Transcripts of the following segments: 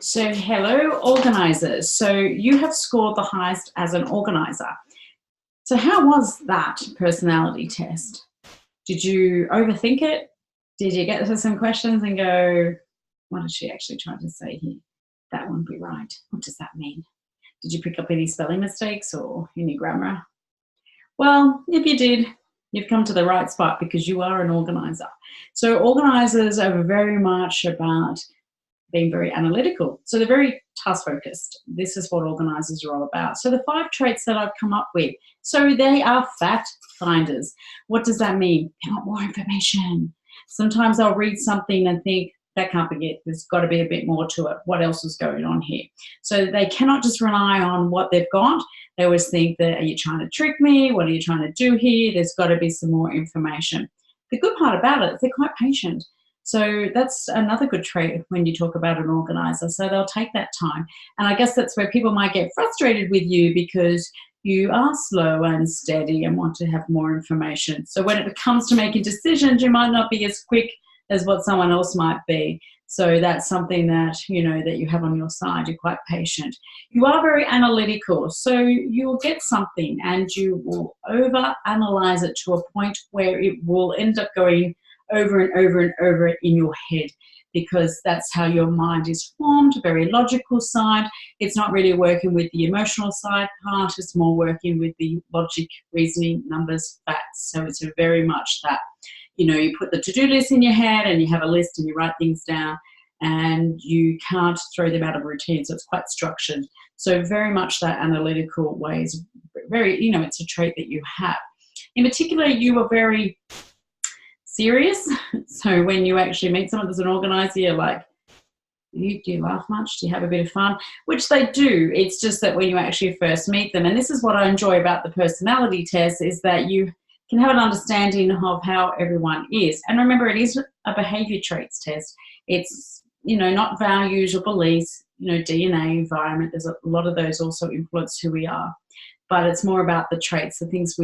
So, hello, organisers. So, you have scored the highest as an organiser. So, how was that personality test? Did you overthink it? Did you get to some questions and go, what is she actually trying to say here? That won't be right. What does that mean? Did you pick up any spelling mistakes or any grammar? Well, if you did, you've come to the right spot because you are an organiser. So, organisers are very much about being very analytical. So they're very task focused. This is what organisers are all about. So the 5 traits that I've come up with. So they are fact finders. What does that mean? They want more information. Sometimes I'll read something and think, that can't be it. There's got to be a bit more to it. What else is going on here? So they cannot just rely on what they've got. They always think that, are you trying to trick me? What are you trying to do here? There's got to be some more information. The good part about it is they're quite patient. So that's another good trait when you talk about an organiser. So they'll take that time. And I guess that's where people might get frustrated with you because you are slow and steady and want to have more information. So when it comes to making decisions, you might not be as quick as what someone else might be. So that's something that, that you have on your side. You're quite patient. You are very analytical. So you'll get something and you will over-analyze it to a point where it will end up going over and over and over in your head, because that's how your mind is formed, very logical side. It's not really working with the emotional side part, it's more working with the logic, reasoning, numbers, facts. So it's very much that, you put the to-do list in your head and you have a list and you write things down and you can't throw them out of routine. So it's quite structured. So very much that analytical way is very, it's a trait that you have. In particular, you are very serious. So when you actually meet someone that's an organiser, you're like, do you laugh much? Do you have a bit of fun? Which they do. It's just that when you actually first meet them, and this is what I enjoy about the personality test, is that you can have an understanding of how everyone is. And remember, it is a behaviour traits test. It's, not values or beliefs, DNA, environment. There's a lot of those also influence who we are. But it's more about the traits, the things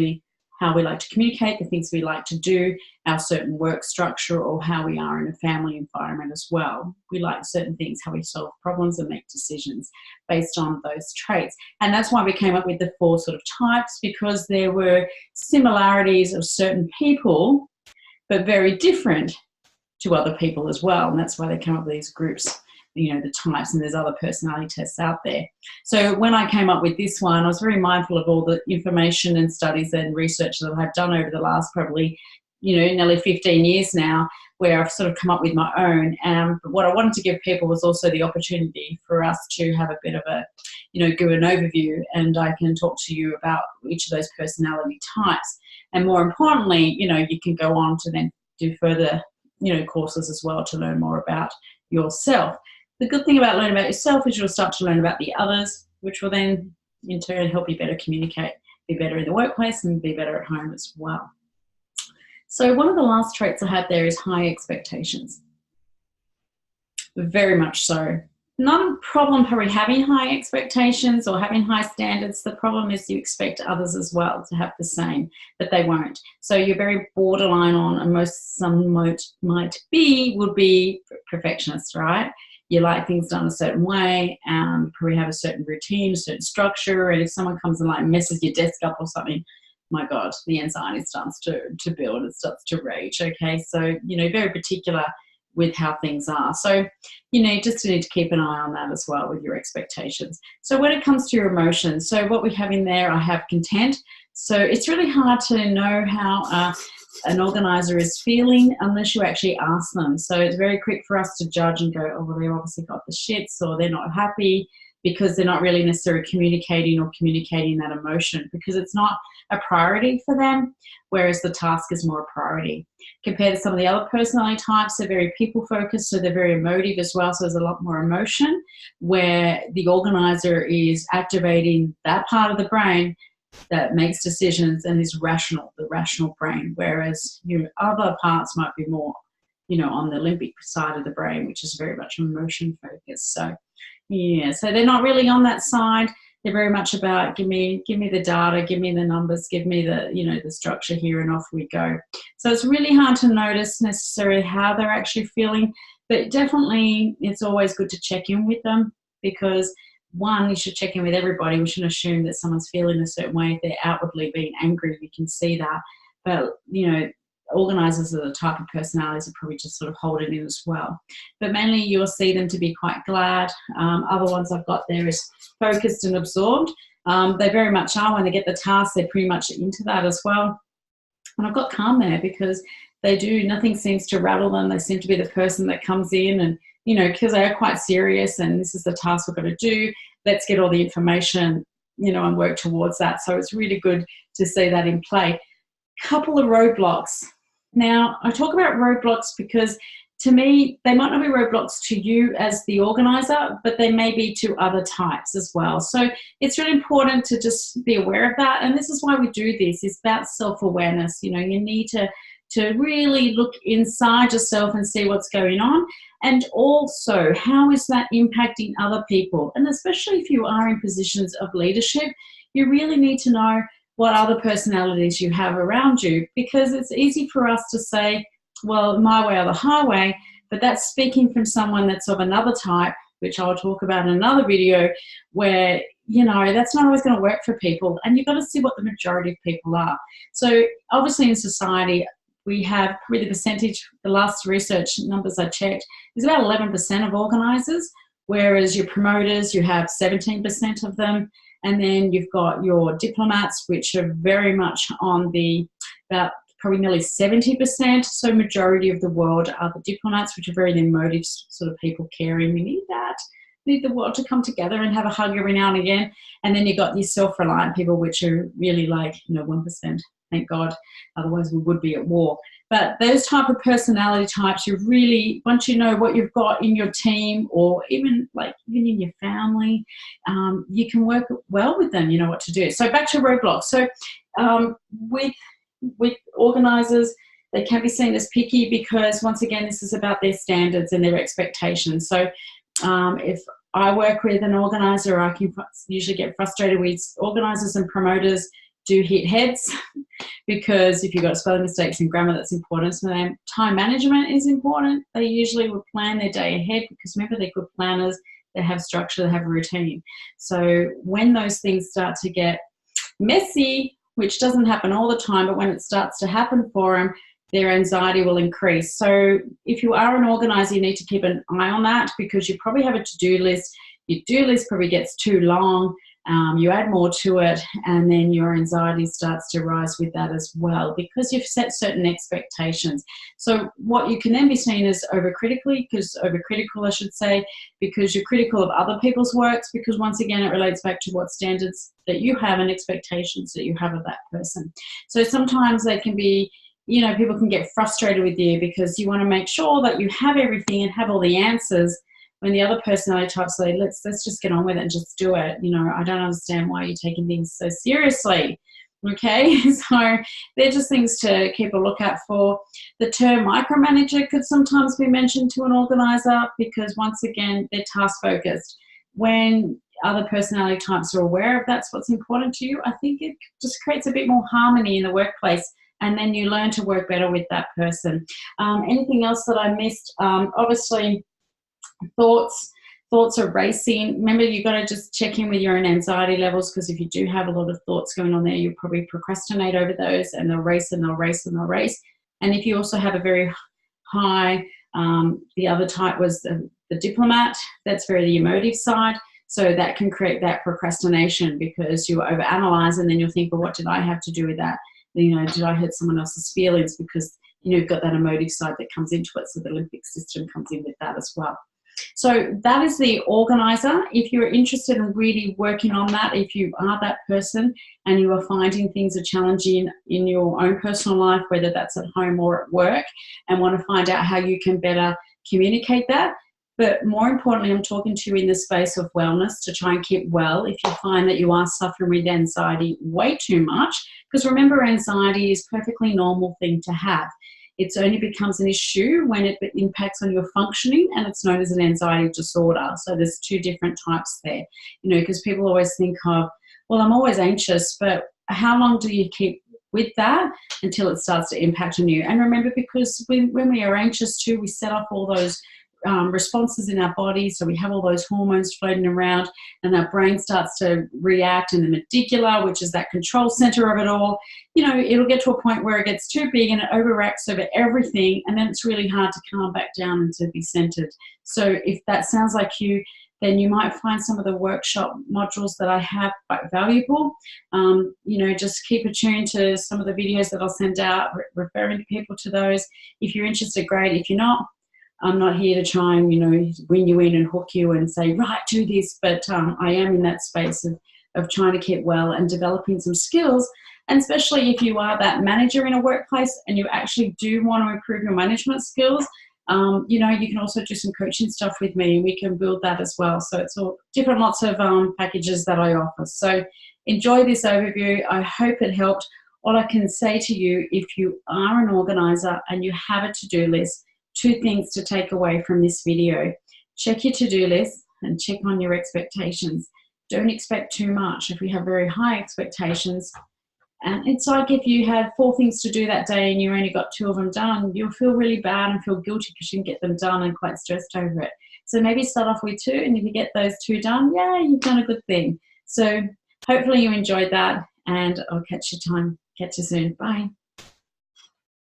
how we like to communicate, the things we like to do, our certain work structure, or how we are in a family environment as well. We like certain things, how we solve problems and make decisions based on those traits. And that's why we came up with the 4 sort of types, because there were similarities of certain people, but very different to other people as well. And that's why they came up with these groups, the types, and there's other personality tests out there. So when I came up with this one, I was very mindful of all the information and studies and research that I've done over the last probably, nearly 15 years now, where I've sort of come up with my own. But what I wanted to give people was also the opportunity for us to have a bit of a, give an overview, and I can talk to you about each of those personality types. And more importantly, you can go on to then do further, courses as well to learn more about yourself. The good thing about learning about yourself is you'll start to learn about the others, which will then in turn help you better communicate, be better in the workplace and be better at home as well. So one of the last traits I had there is high expectations. Very much so. Not a problem probably having high expectations or having high standards. The problem is you expect others as well to have the same, but they won't. So you're very borderline on, and some would be perfectionist, right? You like things done a certain way, probably have a certain routine, a certain structure, and if someone comes and messes your desk up or something, my God, the anxiety starts to build, it starts to rage, okay? So, very particular with how things are. So, just need to keep an eye on that as well with your expectations. So when it comes to your emotions, so what we have in there, I have content. So it's really hard to know how an organiser is feeling unless you actually ask them. So it's very quick for us to judge and go, oh, well, they've obviously got the shits, or they're not happy, because they're not really necessarily communicating that emotion, because it's not a priority for them, whereas the task is more a priority. Compared to some of the other personality types, they're very people-focused, so they're very emotive as well, so there's a lot more emotion, where the organiser is activating that part of the brain that makes decisions and is rational, the rational brain, whereas other parts might be more, on the limbic side of the brain, which is very much emotion focused. So, yeah, so they're not really on that side. They're very much about give me the data, give me the numbers, give me the, you know, the structure here, and off we go. So it's really hard to notice necessarily how they're actually feeling, but definitely it's always good to check in with them, because one, you should check in with everybody. We shouldn't assume that someone's feeling a certain way if they're outwardly being angry. We can see that. But, you know, organisers are the type of personalities that probably just sort of hold it in as well. But mainly you'll see them to be quite glad. Other ones I've got there is focused and absorbed. They very much are. When they get the task, they're pretty much into that as well. And I've got calm there because they do, nothing seems to rattle them. They seem to be the person that comes in and, you know, because they are quite serious and this is the task we've got to do. Let's get all the information, you know, and work towards that. So it's really good to see that in play. Couple of roadblocks. Now, I talk about roadblocks because to me, they might not be roadblocks to you as the organiser, but they may be to other types as well. So it's really important to just be aware of that. And this is why we do this. It's about self-awareness. You know, you need to really look inside yourself and see what's going on. And also, how is that impacting other people? And especially if you are in positions of leadership, you really need to know what other personalities you have around you, because it's easy for us to say, well, my way or the highway, but that's speaking from someone that's of another type, which I'll talk about in another video, where, you know, that's not always going to work for people. And you've got to see what the majority of people are. So obviously in society, we have probably the percentage, the last research numbers I checked, is about 11% of organisers, whereas your promoters, you have 17% of them. And then you've got your diplomats, which are very much on the, about probably nearly 70%. So majority of the world are the diplomats, which are very emotive sort of people, caring. We need that. We need the world to come together and have a hug every now and again. And then you've got these self-reliant people, which are really like, you know, 1%. Thank God. Otherwise we would be at war. But those type of personality types, you really, once you know what you've got in your team, or even in your family, you can work well with them. You know what to do. So back to roadblocks. So with organisers, they can be seen as picky because, once again, this is about their standards and their expectations. So if I work with an organiser, I can usually get frustrated with organisers and promoters do hit heads, because if you've got spelling mistakes and grammar, that's important to them. Time management is important. They usually will plan their day ahead, because remember, they're good planners, they have structure, they have a routine. So when those things start to get messy, which doesn't happen all the time, but when it starts to happen for them, their anxiety will increase. So if you are an organiser, you need to keep an eye on that, because you probably have a to-do list. Your to-do list probably gets too long. You add more to it, and then your anxiety starts to rise with that as well, because you've set certain expectations. So what you can then be seen as overcritical, I should say, because you're critical of other people's works, because once again, it relates back to what standards that you have and expectations that you have of that person. So sometimes they can be, you know, people can get frustrated with you because you want to make sure that you have everything and have all the answers, when the other personality types say, let's just get on with it and just do it. You know, I don't understand why you're taking things so seriously. Okay, so they're just things to keep a look out for. The term micromanager could sometimes be mentioned to an organiser, because once again, they're task focused. When other personality types are aware of that's what's important to you, I think it just creates a bit more harmony in the workplace, and then you learn to work better with that person. Anything else that I missed? Obviously, thoughts are racing. Remember, you've got to just check in with your own anxiety levels, because if you do have a lot of thoughts going on there, you'll probably procrastinate over those, and they'll race and they'll race and they'll race. And if you also have a very high, the other type was the diplomat, that's very the emotive side. So that can create that procrastination, because you overanalyze, and then you'll think, well, what did I have to do with that? You know, did I hurt someone else's feelings? Because, you know, you've got that emotive side that comes into it. So the limbic system comes in with that as well. So that is the organiser. If you're interested in really working on that, if you are that person and you are finding things are challenging in your own personal life, whether that's at home or at work, and want to find out how you can better communicate that. But more importantly, I'm talking to you in the space of wellness, to try and keep well if you find that you are suffering with anxiety way too much. Because remember, anxiety is a perfectly normal thing to have. It only becomes an issue when it impacts on your functioning, and it's known as an anxiety disorder. So there's two different types there, you know, because people always think of, well, I'm always anxious, but how long do you keep with that until it starts to impact on you? And remember, because when we are anxious too, we set off all those responses in our body. So we have all those hormones floating around, and our brain starts to react, and the medulla, which is that control center of it all, you know, it'll get to a point where it gets too big and it overacts over everything, and then it's really hard to calm back down and to be centered. So if that sounds like you, then you might find some of the workshop modules that I have quite valuable. You know, just keep attuned to some of the videos that I'll send out, referring people to those. If you're interested, great. If you're not, I'm not here to try and, you know, win you in and hook you and say, right, do this. But I am in that space of trying to keep well and developing some skills. And especially if you are that manager in a workplace and you actually do want to improve your management skills, you know, you can also do some coaching stuff with me, and we can build that as well. So it's all different, lots of packages that I offer. So enjoy this overview. I hope it helped. All I can say to you, if you are an organizer and you have a to-do list, two things to take away from this video. Check your to-do list and check on your expectations. Don't expect too much. If we have very high expectations, and it's like if you had 4 things to do that day and you only got 2 of them done, you'll feel really bad and feel guilty because you didn't get them done and quite stressed over it. So maybe start off with 2, and if you get those 2 done, yeah, you've done a good thing. So hopefully you enjoyed that, and I'll catch you soon. Bye.